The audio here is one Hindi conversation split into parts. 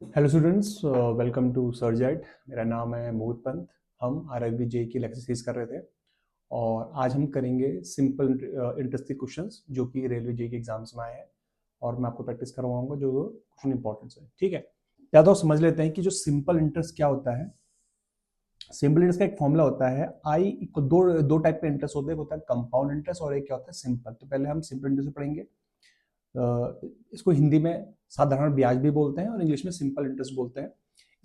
हेलो स्टूडेंट्स, वेलकम टू सर्जेट। मेरा नाम है मोहित पंत। हम आरआरबी जे की लेक्चर सीरीज कर रहे थे और आज हम करेंगे सिंपल इंटरेस्टिंग क्वेश्चंस जो कि रेलवे जे के एग्जाम्स में आए हैं और मैं आपको प्रैक्टिस करवाऊंगा जो क्वेश्चन इंपॉर्टेंट है। ठीक है, या तो समझ लेते हैं कि जो सिंपल इंटरेस्ट क्या होता है। सिंपल इंटरेस्ट का एक फॉर्मूला होता है आई दो दो टाइप के इंटरेस्ट होते हैं, एक होता है कंपाउंड इंटरेस्ट और एक क्या होता है सिंपल। तो पहले हम सिंपल इंटरेस्ट पढ़ेंगे। इसको हिंदी में साधारण ब्याज भी बोलते हैं और इंग्लिश में सिंपल इंटरेस्ट बोलते हैं।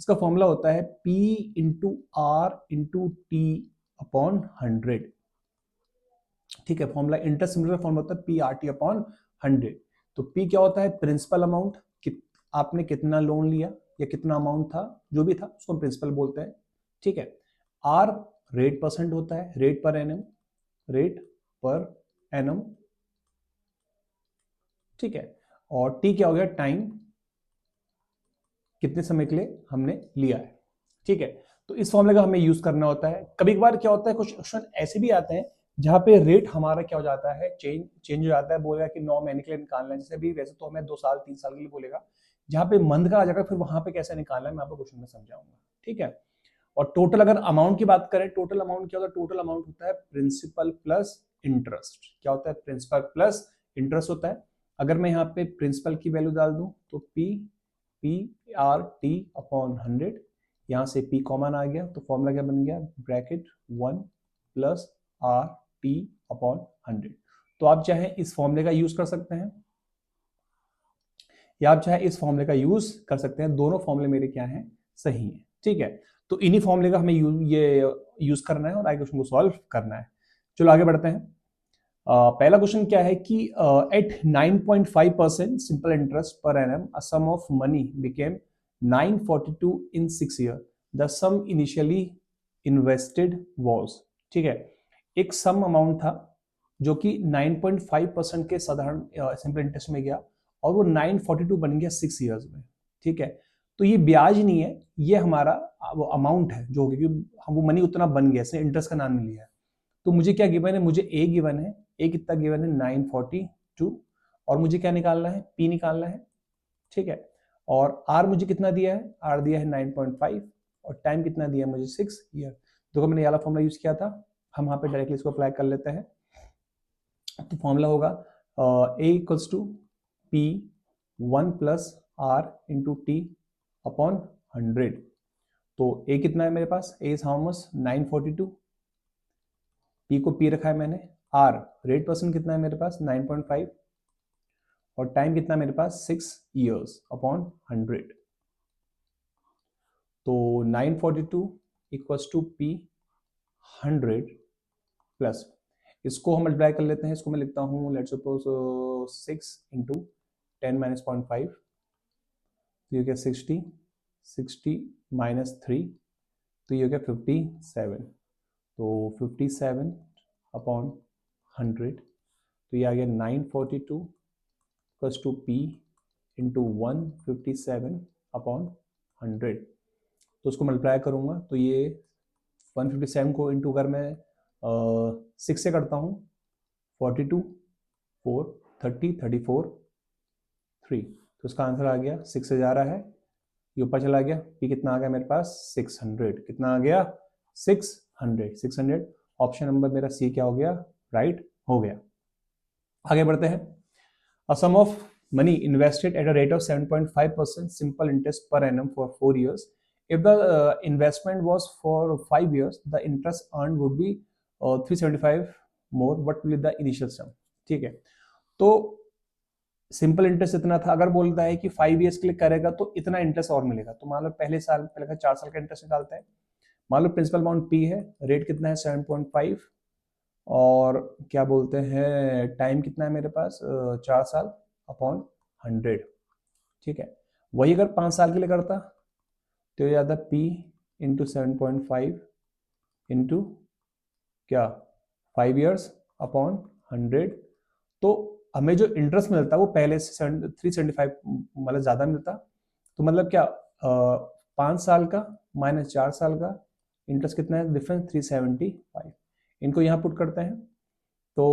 इसका फॉर्मूला होता है P into R into T upon 100। ठीक है, फॉर्मूला इंटरेस्ट सिंपल का फॉर्मूला होता है पी आर टी अपॉन 100। तो P क्या होता है? प्रिंसिपल अमाउंट, आपने कितना लोन लिया या कितना अमाउंट था, जो भी था उसको प्रिंसिपल बोलते हैं। ठीक है, R रेट परसेंट होता है, rate per annum, rate per annum. ठीक है, और टी क्या हो गया? टाइम, कितने समय के लिए हमने लिया है। ठीक है, तो इस फॉर्मूले का हमें यूज करना होता है। कभी कभार क्या होता है, कुछ क्वेश्चन ऐसे भी आते हैं जहां पे रेट हमारा क्या हो जाता है, चेंज हो जाता है। बोलेगा कि 9 महीने के लिए निकालना है, जैसे भी वैसे तो हमें 2 साल 3 साल के लिए बोलेगा। जहां पे मंथ का आ जाएगा फिर वहां पे कैसे निकालना है मैं आपको क्वेश्चन में समझाऊंगा। ठीक है, और टोटल अगर अमाउंट की बात करें, टोटल अमाउंट क्या होता है? टोटल अमाउंट होता है प्रिंसिपल प्लस इंटरेस्ट। क्या होता है? प्रिंसिपल प्लस इंटरेस्ट होता है। अगर मैं यहाँ पे प्रिंसिपल की वैल्यू डाल दूं तो पी आर टी अपॉन 100, यहाँ से पी कॉमन आ गया तो फॉर्मूला क्या बन गया? Bracket 1 plus R T upon 100। तो आप चाहे इस फॉर्मूले का यूज कर सकते हैं या आप चाहे इस फॉर्मूले का यूज कर सकते हैं। दोनों फॉर्मूले मेरे क्या हैं? सही है। ठीक है, तो इन्हीं फॉर्मूले का हमें ये यूज करना है और आगे क्वेश्चन को सॉल्व करना है। चलो आगे बढ़ते हैं। पहला क्वेश्चन क्या है कि at 9.5% simple interest per annum a sum of money became 942 in 6 year. The sum initially invested was. ठीक है, एक सम अमाउंट था जो कि 9.5% के साधारण सिंपल इंटरेस्ट में गया और वो 942 बन गया 6 ईयर्स में। ठीक है, तो ये ब्याज नहीं है, ये हमारा वो अमाउंट है जो हम वो मनी उतना बन गया, इसने इंटरेस्ट का नाम नहीं लिया है। तो मुझे क्या गिवन है? मुझे ए गिवन है। ए कितना गिवन है? 942। और मुझे क्या निकालना है? पी निकालना है। ठीक है, और आर मुझे कितना दिया है? आर दिया है 9.5 और टाइम कितना दिया है मुझे? 6 ईयर। देखो मैंने ये वाला फॉर्मूला यूज किया था, हम वहां पे डायरेक्टली इसको अप्लाई कर लेते हैं। तो फॉर्मूला होगा A equals to P 1 plus R into T upon 100। तो ए कितना है मेरे पास? A is how much? 942। P को पी रखा है मैंने। आर रेट परसेंट कितना है मेरे पास? 9.5 और टाइम कितना है मेरे पास? 6 ईयर्स अपॉन 100। तो 942 इक्वल्स टू पी 100 प्लस, इसको हम मल्टीप्लाई कर लेते हैं। इसको मैं लिखता हूँ लेट्स सपोज 6 इंटू 10 माइनस 0.5, तो ये क्या 60, 60 माइनस 3, तो ये हो गया 57। तो 57 अपॉन 100, तो ये आ गया 942 plus two P into 157 upon 100। तो उसको मल्टीप्लाई करूंगा तो ये 157 को इंटू अगर मैं 6 से करता हूँ, 42 4 30 34 3, तो इसका आंसर आ गया 6 से जा रहा है, ये ऊपर चला गया। पी कितना आ गया मेरे पास? 600। कितना आ गया? 600। 600 ऑप्शन नंबर मेरा सी क्या हो गया? राइट हो गया। आगे बढ़ते हैं। A sum of money invested at a rate of 7.5% simple interest per annum for 4 years. If the investment was for 5 years, the interest earned would be 375 more. What will be the initial sum? ठीक है, तो सिंपल इंटरेस्ट इतना था। अगर बोलता है कि 5 ईयर्स के लिए करेगा तो इतना इंटरेस्ट और मिलेगा, तो मान लो पहले साल पहले का 4 साल का इंटरेस्ट निकालते हैं। मान लो प्रिंसिपल अमाउंट पी है, रेट कितना है? 7.5 और क्या बोलते हैं टाइम कितना है मेरे पास? 4 साल अपॉन 100। ठीक है, वही अगर 5 साल के लिए करता तो ये आता पी इंटू 7.5 इंटू क्या 5 ईयर्स अपॉन 100। तो हमें जो इंटरेस्ट मिलता वो पहले से 375 मतलब ज़्यादा मिलता। तो मतलब क्या 5 साल का माइनस 4 साल का इंटरेस्ट कितना है डिफरेंस? 375। इनको यहाँ पुट करते हैं तो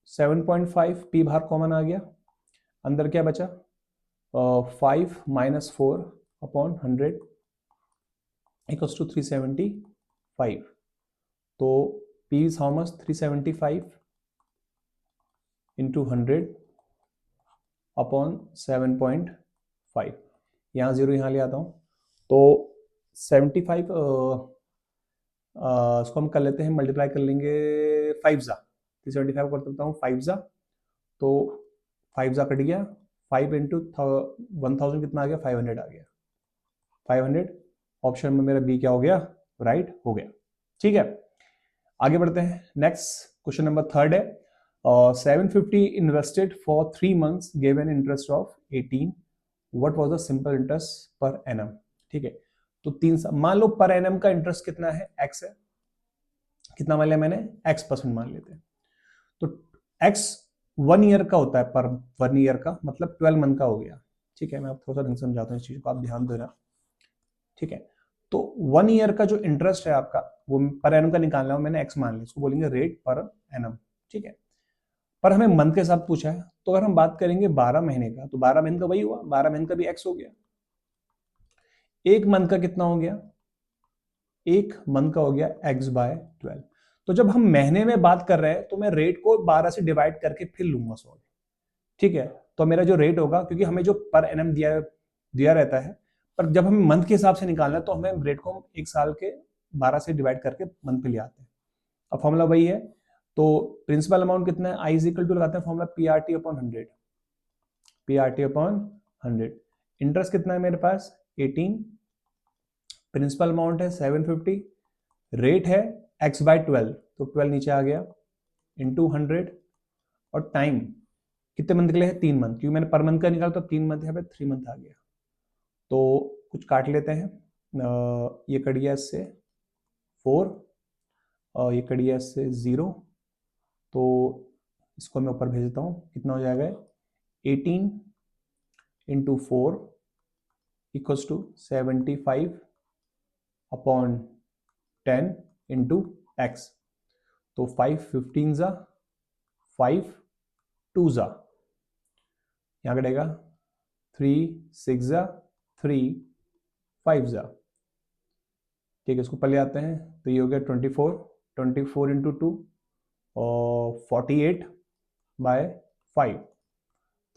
7.5 पी बाहर कॉमन आ गया, अंदर क्या बचा? 5 माइनस 4 अपॉन 100 इक्वल्स टू 375। तो P is how much, 375 into 100 upon 7.5। यहाँ जीरो यहाँ ले आता हूँ, तो 75 इसको हम कर लेते हैं, मल्टीप्लाई कर लेंगे 5 जा, 375 कर देता हूँ 5 जा, तो 5 जा कट गया, 5 इंटू 1000 कितना आ गया, 500 आ गया, 500। ऑप्शन में मेरा बी क्या हो गया, राइट हो गया। ठीक है, आगे बढ़ते हैं। नेक्स्ट क्वेश्चन नंबर थर्ड है, 750 invested for 3 months gave an interest of 18, what was the simple interest per annum. ठीक है, तो मान लो पर एनम का इंटरेस्ट कितना है, एक्स है, कितना मान लिया मैंने, x% मान लेते हैं। तो x 1 ईयर का होता है, पर 1 ईयर का मतलब 12 मंथ का हो गया। ठीक है, मैं आपको थोड़ा सा ढंग से समझाता हूँ इस चीज को, आप ध्यान देना। ठीक है, तो 1 ईयर का जो इंटरेस्ट है आपका, वो पर एनम का निकालना है, मैंने x मान लिया, इसको बोलेंगे रेट पर एनम। ठीक है, पर हमें मंथ के साथ पूछा है, तो अगर हम बात करेंगे 12 महीने का, तो 12 महीने का वही हुआ, 12 महीने का भी x हो गया। एक मंथ का कितना हो गया, एक मंथ का हो गया x/12। तो जब हम महीने में बात कर रहे हैं, तो मैं रेट को 12 से डिवाइड करके फिर लूंगा 100। ठीक है, तो मेरा जो रेट होगा, क्योंकि हमें जो पर एनम दिया रहता है, पर जब हमें मंथ के हिसाब से निकालना है, तो हमें रेट को एक साल के 12 से डिवाइड करके मंथ पे ले आते हैं। अब फॉर्मूला वही है, तो प्रिंसिपल अमाउंट कितना है, आई इज इक्वल टू लगाते हैं formula PRT upon 100, PRT upon 100। Interest कितना है मेरे पास 18, प्रिंसिपल अमाउंट है 750, रेट है x/12, तो 12 नीचे आ गया, इंटू 100, और टाइम कितने मंथ के लिए है, 3 मंथ, क्योंकि मैंने पर मंथ का निकाला, तो 3 मंथ यहाँ पे 3 मंथ आ गया। तो कुछ काट लेते हैं, ये कट गया इससे 4, और ये कट गया इससे 0, तो इसको मैं ऊपर भेज देता हूँ, कितना हो जाएगा 18 into 4 equals to 75 upon 10 into X. तो 5 15 जा, 5 2 जा, यहाँ कटेगा 3 6 जा, 3 5 जा। ठीक है, इसको पहले आते हैं, तो ये हो गया 24 इंटू 2 और 48/5,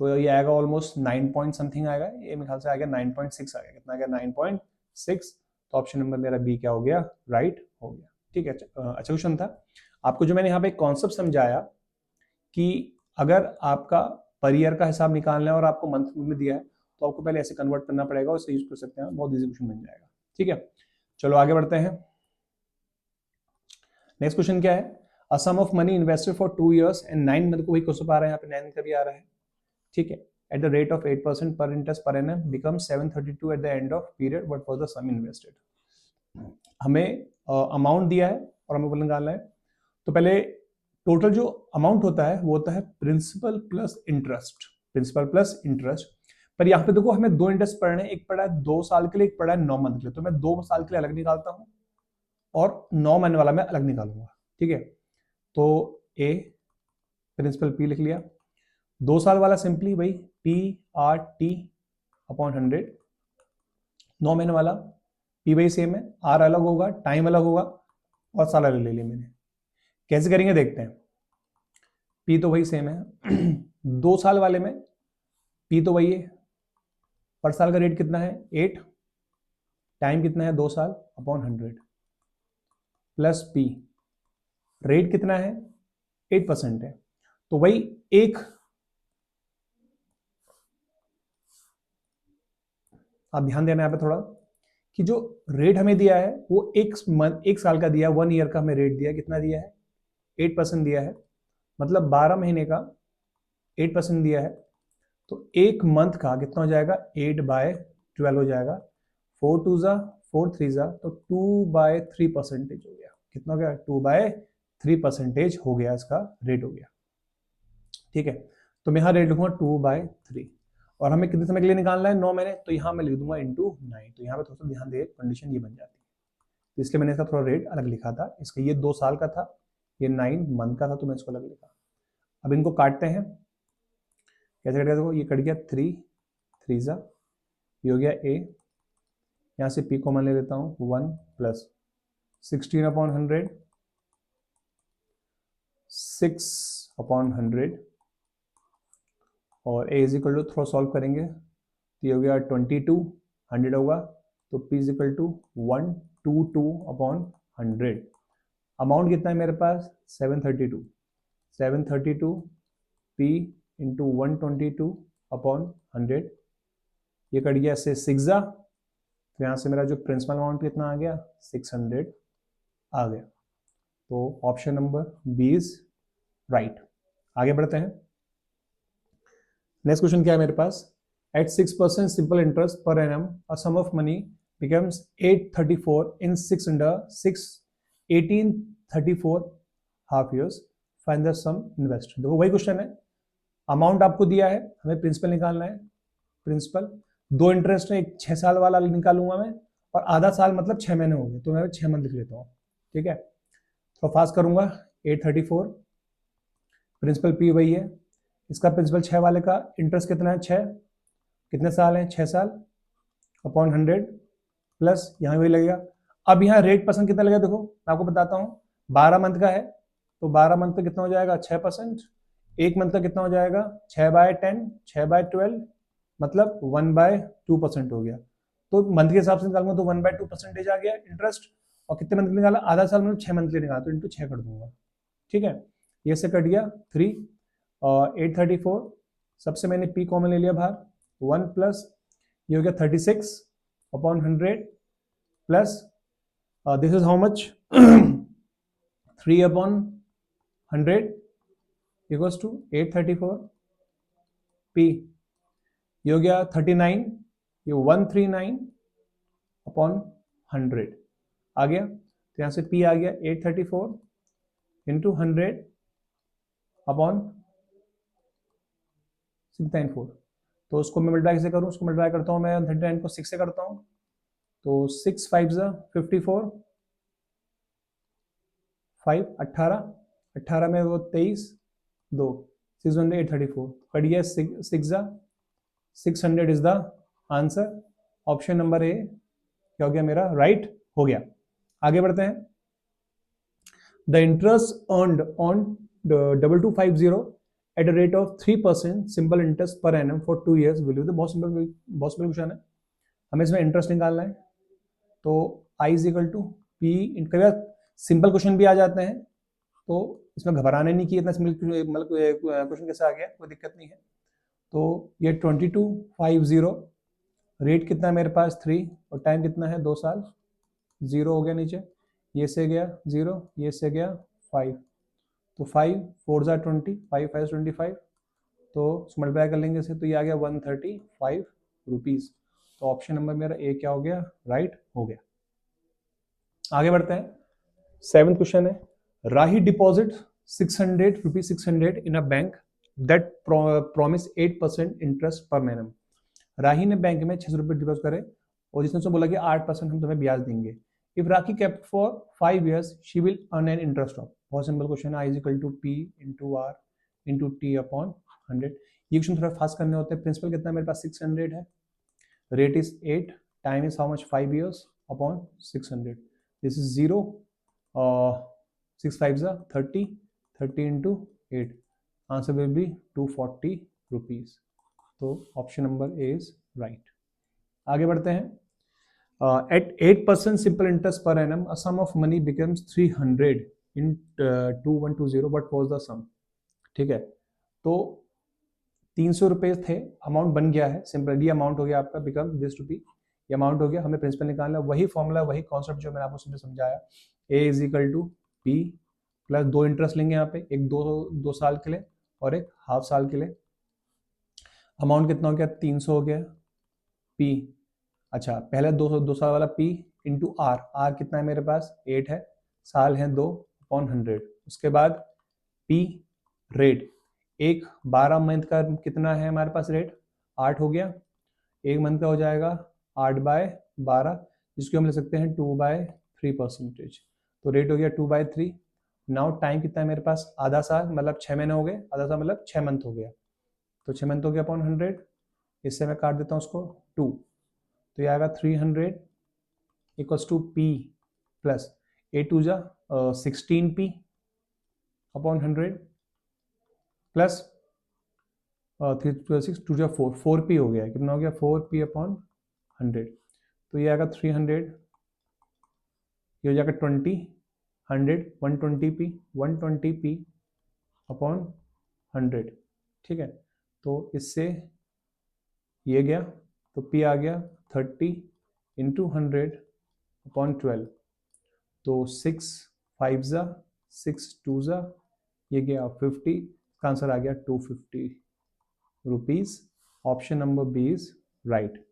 तो ये आएगा ऑलमोस्ट 9 पॉइंट समथिंग आएगा, ये मेरे ख्याल से आ गया 9.6 आ गया, कितना आ गया 9.6। तो ऑप्शन नंबर मेरा बी क्या हो गया, राइट हो गया। ठीक है, अच्छा क्वेश्चन था। आपको जो मैंने यहाँ पे कॉन्सेप्ट समझाया कि अगर आपका पर ईयर का हिसाब निकालना है और आपको मंथ में दिया है, तो आपको पहले ऐसे कन्वर्ट करना पड़ेगा, उससे यूज कर सकते हैं, बहुत ईजी क्वेश्चन बन जाएगा। ठीक है, चलो आगे बढ़ते हैं। नेक्स्ट क्वेश्चन क्या है, a sum of money invested for 2 years and 9 month को वही क्वेश्चन आ रहा है, यहाँ पे 9 का भी आ रहा है। ठीक है, एट द रेट ऑफ 8% पर interest per annum become 732 at the end of period, what was the sum invested. हमें अमाउंट दिया है और हमें निकालना है। तो पहले टोटल जो अमाउंट होता है वो होता है principal plus interest, principal plus interest. पर यहाँ पे देखो हमें 2 इंटरेस्ट पढ़ने हैं, एक पड़ा है 2 साल के लिए, एक पड़ा है 9 मंथ के लिए, तो मैं 2 साल के लिए अलग निकालता हूँ और 9 महीने वाला मैं अलग निकालूंगा। ठीक है, तो ए प्रिंसिपल पी लिख लिया, 2 साल वाला सिंपली भाई PRT अपॉन 100, 9 महीने वाला पी भाई सेम है, आर अलग होगा, टाइम अलग होगा और साल अलग ले लिया मैंने। कैसे करेंगे देखते हैं, पी तो वही सेम है 2 साल वाले में पी तो वही है, पर साल का रेट कितना है 8, टाइम कितना है 2 साल अपॉन 100, प्लस पी रेट कितना है 8% है, तो वही एक, आप ध्यान देना यहाँ पे थोड़ा कि जो रेट हमें दिया है वो एक साल का दिया है, 1 ईयर का हमें रेट दिया है, कितना दिया है 8% दिया है, मतलब 12 महीने का 8% दिया है, तो एक मंथ का कितना हो जाएगा 8/12 हो जाएगा, 4 2 जा 4 3 जा, तो 2/3% हो गया, कितना हो गया 2/3% हो गया, इसका रेट हो गया। ठीक है, तो मैं यहाँ रेट लिखूंगा 2/3, और हमें कितने समय के लिए निकालना है 9 महीने, तो यहाँ मैं लिख दूंगा इंटू 9। तो यहाँ पे थोड़ा सा ध्यान दे, कंडीशन ये बन जाती है, तो इसलिए मैंने इसका थोड़ा रेट अलग लिखा था, इसका ये 2 साल का था, ये 9 मंथ का था, तो मैं इसको अलग लिखा। अब इनको काटते हैं, कैसे कट गया देखो, ये कट गया 3 3 जा, ये हो गया ए, यहाँ से p कॉमन ले लेता हूँ, 1 प्लस 16/100, 6/100 और a इज इक्वल टू, थोड़ा सॉल्व करेंगे तो ये हो गया 22, 100 होगा तो p is equal to 122/100। Amount कितना है मेरे पास, 732, 732 p इंटू 122/100, ये कट गया से 6 तो यहाँ से मेरा जो प्रिंसिपल अमाउंट कितना आ गया, 600 आ गया। तो option number B is right. आगे बढ़ते हैं। नेक्स्ट क्वेश्चन क्या है मेरे पास, at 6% simple interest per annum a sum of money becomes 834 in 1834 half years, find the sum invest. देखो वही क्वेश्चन है, अमाउंट आपको दिया है, हमें प्रिंसिपल निकालना है। प्रिंसिपल दो इंटरेस्ट है, एक 6 साल वाला निकालूंगा मैं और आधा साल मतलब 6 महीने हो गए तो मैं 6 मंथ लिख लेता हूँ, ठीक है। तो फास्ट करूंगा, 834 प्रिंसिपल p वही है, इसका प्रिंसिपल 6 वाले का इंटरेस्ट कितना है, 6, कितने साल है, 6 साल अपॉन 100 प्लस यहाँ वही लगेगा। अब यहाँ रेट परसेंट कितना लगेगा, देखो मैं आपको बताता हूँ, 12 मंथ का है तो 12 मंथ का कितना हो जाएगा, 6%, एक मंथ का कितना हो जाएगा, 6/10, 6/12 मतलब 1/2% हो गया। तो मंथ के हिसाब से निकालूंगा तो 1/2% आ गया इंटरेस्ट, और कितने मंथ निकाला, आधा साल मतलब 6 मंथ निकाला तो इंटू 6 कर दूंगा, ठीक है। ये से कट गया 3 और 834, सबसे मैंने p कॉमन ले लिया बाहर, 1 प्लस ये हो गया 36/100 plus this is how much 3/100 equals to 834 p, ये हो गया 39, ये 139/100 आ गया। तो यहाँ से p आ गया 834 इंटू 100/694। तो उसको मैं मल्टीप्लाई कैसे करूँ, उसको मल्टीप्लाई करता हूँ मैं 39 को 6 से करता हूँ तो 6 5 54, 5 18, 18 में वो 23, 2 600 834 कट गया, 600 is the answer. Option number ए क्या हो गया मेरा, राइट हो गया। आगे बढ़ते हैं। The interest earned on 2250 at a rate of 3% simple interest per annum for 2 years will be. बहुत सिंपल क्वेश्चन है, हमें इसमें इंटरेस्ट निकालना है। तो I is equal to P, कई बार सिंपल क्वेश्चन भी आ जाते हैं तो इसमें घबराने नहीं की, इतना सिंपल मतलब क्वेश्चन कैसे आ गया, कोई दिक्कत नहीं है। तो ये 2250, रेट कितना है मेरे पास 3 और टाइम कितना है 2 साल, 0 हो गया नीचे, ये से गया 0, ये से गया 5, तो 5 4 ज़ा 20, 5 5 25, तो मल्टीप्लाई कर लेंगे इसे तो ये आ गया 135 रुपीज़। तो ऑप्शन नंबर मेरा ए क्या हो गया, राइट हो गया। आगे बढ़ते हैं। 7th क्वेश्चन है, Rahi deposit 600 rupees 600 in a bank that promise 8% interest per मैनम। राही ने बैंक में 600 रुपये डिपॉजिट करे और जिसने उसने बोला कि 8% हम तुम्हें ब्याज देंगे। If Rakhi kept for 5 years she will earn an interest of, बहुत सिंपल क्वेश्चन है, I is equal to P into R into T upon 100। ये क्वेश्चन थोड़ा फास्ट करने होते हैं। प्रिंसिपल कितना है मेरे पास 600 है, rate is 8, time is how much 5 years upon 600, this is 0, 6 5 30, 30 into 8, answer will be 240 rupees. तो option number A is right. आगे बढ़ते हैं। At 8% simple interest per annum a sum of money becomes 300 in 2120, what was the sum. ठीक है, तो 300 रुपये थे, अमाउंट बन गया है, सिंपल ये अमाउंट हो गया आपका, बिकम दिस टू बी, ये अमाउंट हो गया। हमें प्रिंसिपल निकालना है, वही फॉर्मूला वही कॉन्सेप्ट जो मैंने आपको समझाया, A is equal to P plus 2 interest लेंगे यहाँ पे, एक 2 साल के लिए और एक हाफ साल के लिए। अमाउंट कितना हो गया, 300 हो गया, पी, अच्छा पहले 2 साल वाला पी इंटू आर, आर कितना है मेरे पास 8 है, साल है 2 अपॉन 100, उसके बाद पी रेट, एक 12 मंथ का कितना है हमारे पास रेट 8 हो गया, एक मंथ का हो जाएगा 8/12, जिसको हम ले सकते हैं 2/3%, तो रेट हो गया 2/3। नाउ टाइम कितना है मेरे पास, आधा साल मतलब 6 महीने हो गए, आधा साल मतलब 6 मंथ हो गया, तो 6 मंथ हो गया अपॉन 100, इससे मैं काट देता हूँ उसको 2, तो ये आएगा 300 इक्वल्स टू पी प्लस ए टू जा 16p अपॉन 100 प्लस 3 6 टू जा 4p हो गया, कितना हो गया 4p अपॉन 100, तो ये आएगा 300, ये हो जाएगा 20 100 120p 120p अपॉन 100, ठीक है। तो इससे ये गया तो p आ गया 30 इंटू 100 अपॉन 12, तो 6 5 जा 6 2 जा, ये गया 50, इसका आंसर आ गया 250 rupees. Option number B is right.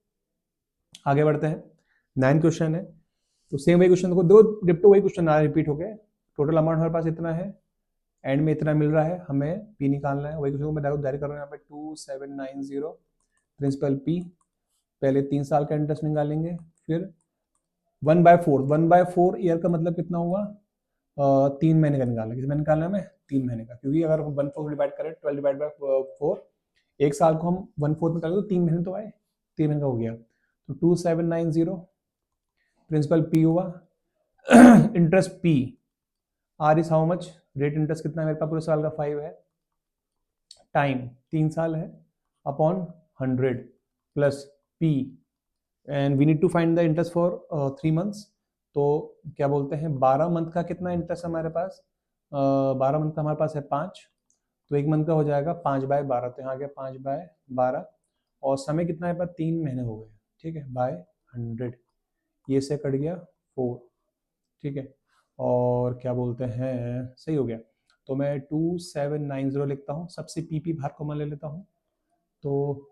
आगे बढ़ते हैं, 9 क्वेश्चन है, तो सेम वही क्वेश्चन को दो डिप्टो वही क्वेश्चन ना रिपीट हो गए। टोटल अमाउंट हमारे पास इतना है, एंड में इतना मिल रहा है, हमें पी निकालना है। वही क्वेश्चन को मैं डायरेक्ट कर रहा हूँ यहाँ पे 2790 प्रिंसिपल पी, पहले 3 साल का इंटरेस्ट निकालेंगे, फिर 1/4 1/4 ईयर का मतलब कितना हुआ 3 महीने का निकालना, कितने महीने निकालना है हमें 3 महीने का, क्योंकि अगर हम 1/4 डिवाइड करें 12 डिवाइड बाय 4, एक साल को हम 1/4 निकालें तो 3 महीने तो आए, 3 महीने का हो गया। तो 2790 प्रिंसिपल पी हुआ, interest P R is how much, rate interest कितना है मेरे पास पूरे साल का 5 है, टाइम 3 साल है, upon 100 plus P, and we need to find the interest for 3 months. तो क्या बोलते हैं 12 मंथ का कितना इंटरेस्ट हमारे पास, 12 मंथ का हमारे पास है 5, तो एक मंथ का हो जाएगा 5/12, तो यहाँ गया 5/12, और समय कितना है पर 3 महीने हो गए, ठीक है, बाय 100, ये से कट गया 4, ठीक है, और क्या बोलते हैं सही हो गया। तो मैं 2790 लिखता हूँ, सबसे पी बाहर कॉमन ले लेता हूँ, तो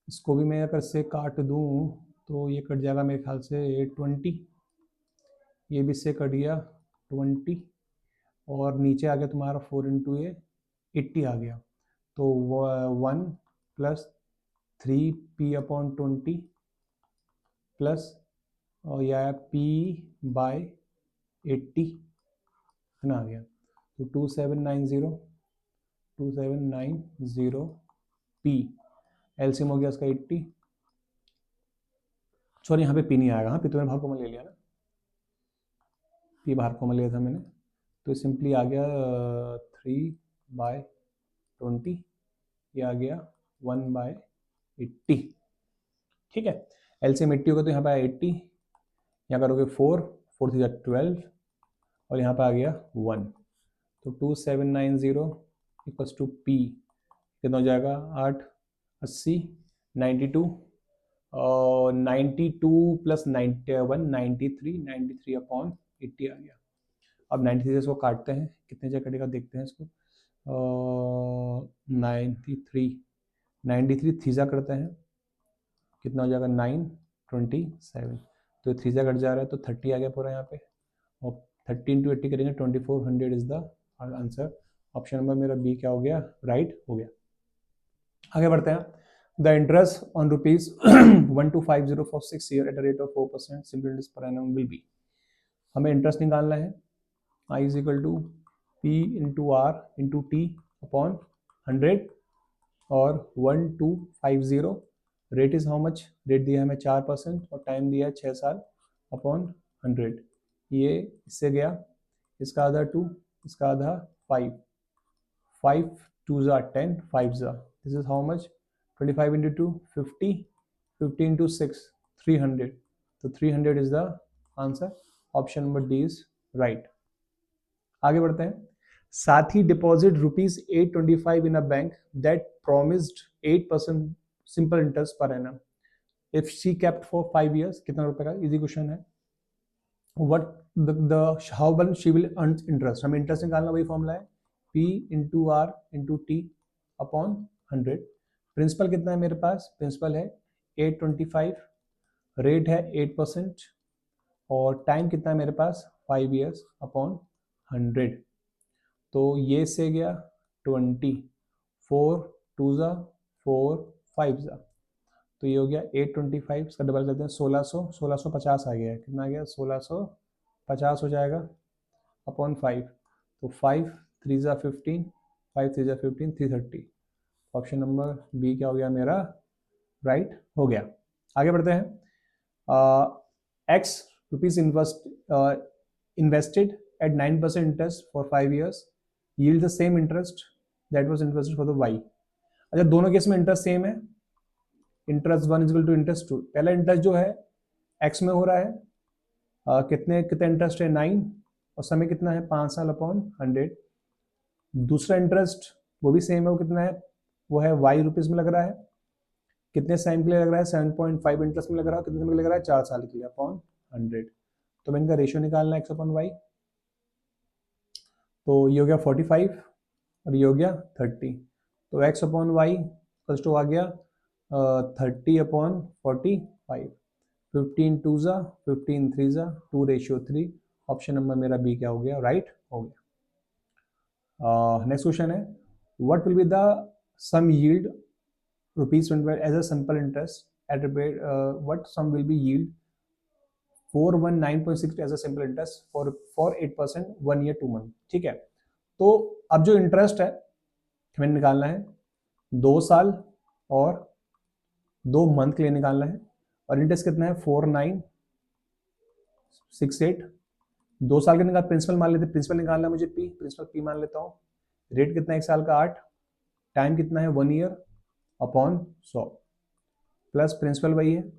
इसको भी मैं अगर से काट दूँ तो ये कट जाएगा मेरे ख्याल से 20, ये भी से कट गया 20, और नीचे आ गया तुम्हारा 4 इंटू ये 80 आ गया, तो 1 प्लस 3p अपॉन 20 प्लस और यह आया p बाय 80 है ना, आ गया, तो 2790 p, एलसीएम हो गया इसका 80, सॉरी यहाँ पे p नहीं आएगा, हाँ p तो मैंने बाहर कॉमन ले लिया ना, p बाहर कॉमन लिया था मैंने, तो सिंपली आ गया 3/20, ये आ गया 1/80, ठीक है। एलसीएम 80 होगा तो यहाँ पे आया 80, यहाँ करोगे 4 4 3 12, और यहाँ पे आ गया 1, तो 2790 इक्वल्स टू पी कितना हो जाएगा 8 80 92, और 92 प्लस 91 93 अपॉन 80 आ गया। अब 93 से इसको काटते हैं, कितने जगह कटेगा देखते हैं इसको, 93 थीजा करते हैं, कितना हो जाएगा 927, तो थीजा कट जा रहा है तो 30 आ गया पूरा यहाँ पे, और 30 इंटू 80 करेंगे 2400 is the answer. Option number मेरा बी क्या हो गया राइट हो गया। आगे बढ़ते हैं, the interest on rupees 1250 for 6 year at a rate of 4% simple interest per annum will be, हमें इंटरेस्ट निकालना है, I is equal to P into R into T upon 100, और 1250 rate is how much, rate दिया है हमें 4% और टाइम दिया है 6 साल अपॉन 100, ये इससे गया, इसका आधा 2, इसका आधा 5, 5 2 जा 10 5 जा, this is how much 25 into 2 50, 50 into 6 300, तो 300 is the answer. Option number D is right. आगे बढ़ते हैं, साथी deposit ₹825 in a bank that promised 8% simple interest per annum if she kept for 5 years, कितना रुपए का, इजी क्वेश्चन है। What the how one she will earn interest, हमें इंटरेस्ट निकालना, वही फॉर्मूला है P into R into T upon 100, principal कितना है मेरे पास, प्रिंसिपल है 825, रेट है 8%, और टाइम कितना है मेरे पास 5 years अपॉन 100, तो ये से गया 20, 4 2 जा 4 5 जा, तो ये हो गया 825, इसका डबल करते हैं 1650 आ गया है, कितना आ गया 1650 हो जाएगा अपॉन 5, तो 5 3 जा 15, 5 3 जा 15 330, ऑप्शन नंबर बी क्या हो गया मेरा राइट हो गया। आगे बढ़ते हैं, x rupees invested at 9% interest for 5 years yield the same interest that was invested for the y. अच्छा, दोनों केस में इंटरेस्ट सेम है, इंटरेस्ट 1 इज टू इंटरेस्ट 2. पहला इंटरेस्ट जो है x में हो रहा है, कितना इंटरेस्ट है 9 और समय कितना है 5 साल अपॉन 100. दूसरा इंटरेस्ट वो भी सेम है, वो कितना है, वो है y रुपीज में लग रहा है, कितने टाइम के लिए लग रहा है 7.5 इंटरेस्ट में लग रहा है, कितने समय के लिए लग रहा है 4 साल के लिए अपॉन 100. तो मैं इनका रेशियो निकालना है x अपॉन y. तो ये हो गया 45 और ये हो गया 30. तो x upon y equals to आ गया 30 अपॉन 45. 15 टू ज़ा 15 3 ज़ा 2:3. ऑप्शन नंबर मेरा बी क्या हो गया, राइट हो गया. नेक्स्ट क्वेश्चन है, what will be the sum yield rupees 25 as a simple interest at what sum will be yield 419.6 as a simple interest for 8% 1 year 2 month. ठीक है, तो अब जो इंटरेस्ट है हमें निकालना है 2 साल और 2 मंथ के लिए निकालना है, और इंटरेस्ट कितना है 4968. 2 साल के निकाल प्रिंसिपल मान लेते, प्रिंसिपल निकालना है मुझे पी, प्रिंसिपल पी मान लेता हूँ. रेट कितना है 1 साल का 8, टाइम कितना है 1 year अपॉन 100 प्लस प्रिंसिपल वही है.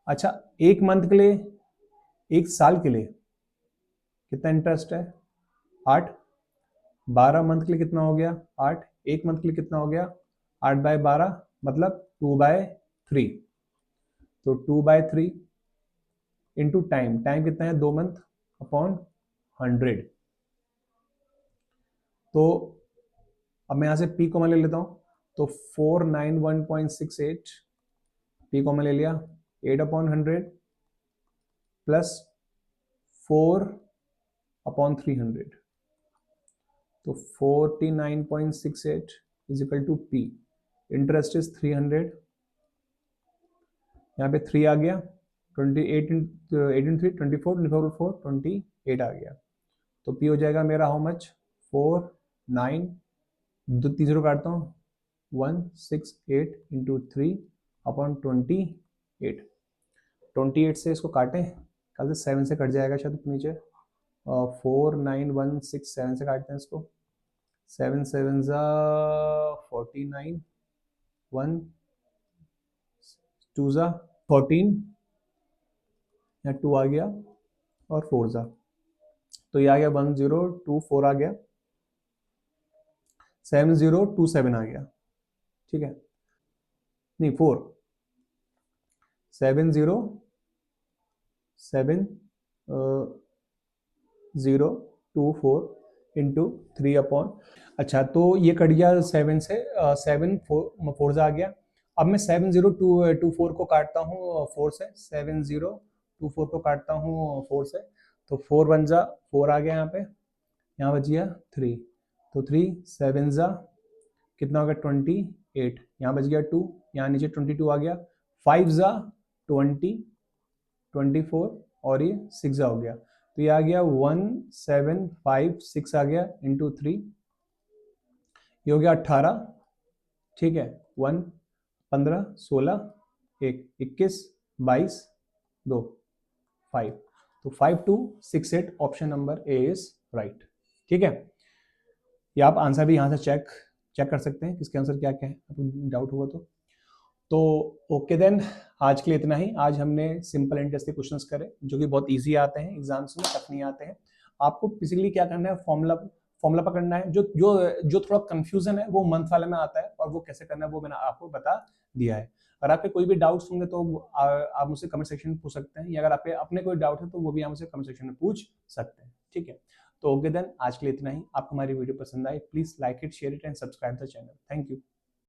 अच्छा, 1 मंथ के लिए, 1 साल के लिए कितना इंटरेस्ट है 8. 12 मंथ के लिए कितना हो गया 8. 1 मंथ के लिए कितना हो गया 8/12 मतलब 2/3. तो 2/3 इंटू टाइम, टाइम कितना है 2 मंथ अपॉन 100. तो अब मैं यहां से पी को मैं ले लेता हूं, तो 491.68 पी को मैं ले लिया 8/100 प्लस 4/300. तो 49.68 is equal to P. Interest is 300, यहाँ पे 3 आ गया, 28 18 3 24 24 4 28 आ गया. तो पी हो जाएगा मेरा हाउ मच 4 9 2 तीसरे काटता हूँ 168 इंटू 3 अपॉन 28. 28 से इसको काटें, कल से 7 से कट जाएगा शायद नीचे. 49167 से काटते हैं इसको, 7 7 49 1 2 14, यहाँ 2 आ गया और 4 ज़ा, तो ये आ गया 1024 आ गया, 7027 आ गया. ठीक है, नहीं 4 7024 इंटू 3 अपॉन. अच्छा, तो ये कट गया 7 से, 7 4 आ गया. अब मैं 7024 को काटता हूँ 4 से, 7024 को काटता हूँ 4 से, तो 4 1 ज़ा 4 आ गया यहाँ पे, यहाँ बच गया 3. तो 3 7 ज़ा कितना हो गया 28, यहाँ बच गया 2, यहाँ नीचे 22 आ गया, 5 ज़ा 20 24 और ये 6 ज़ा हो गया. तो ये आ गया 1756 आ गया इंटू 3, ये हो गया 18. ठीक है, 1 15 16 1 21 22 2 5. तो 5268 option number A is right. ठीक है, या आप आंसर भी यहाँ से चेक कर सकते हैं किसके आंसर क्या क्या है, आपको डाउट होगा तो ओके देन. आज के लिए इतना ही. आज हमने सिंपल इंटरेस्ट के क्वेश्चंस करे जो कि बहुत इजी आते हैं एग्जाम्स में, टफ नहीं आते हैं. आपको बेसिकली क्या करना है, फॉर्मूला पकड़ना है. जो जो जो थोड़ा कंफ्यूजन है वो मंथ वाले में आता है, और वो कैसे करना है वो मैंने आपको बता दिया है. अगर आपके कोई भी डाउट्स होंगे तो आप मुझसे कमेंट सेक्शन में पूछ सकते हैं, या अगर आपके अपने कोई डाउट है तो वो भी आप मुझसे कमेंट सेक्शन में पूछ सकते हैं. ठीक है, तो ओके देन आज के लिए इतना ही. आपको हमारी वीडियो पसंद आई, please like it, share it and subscribe the channel. Thank you.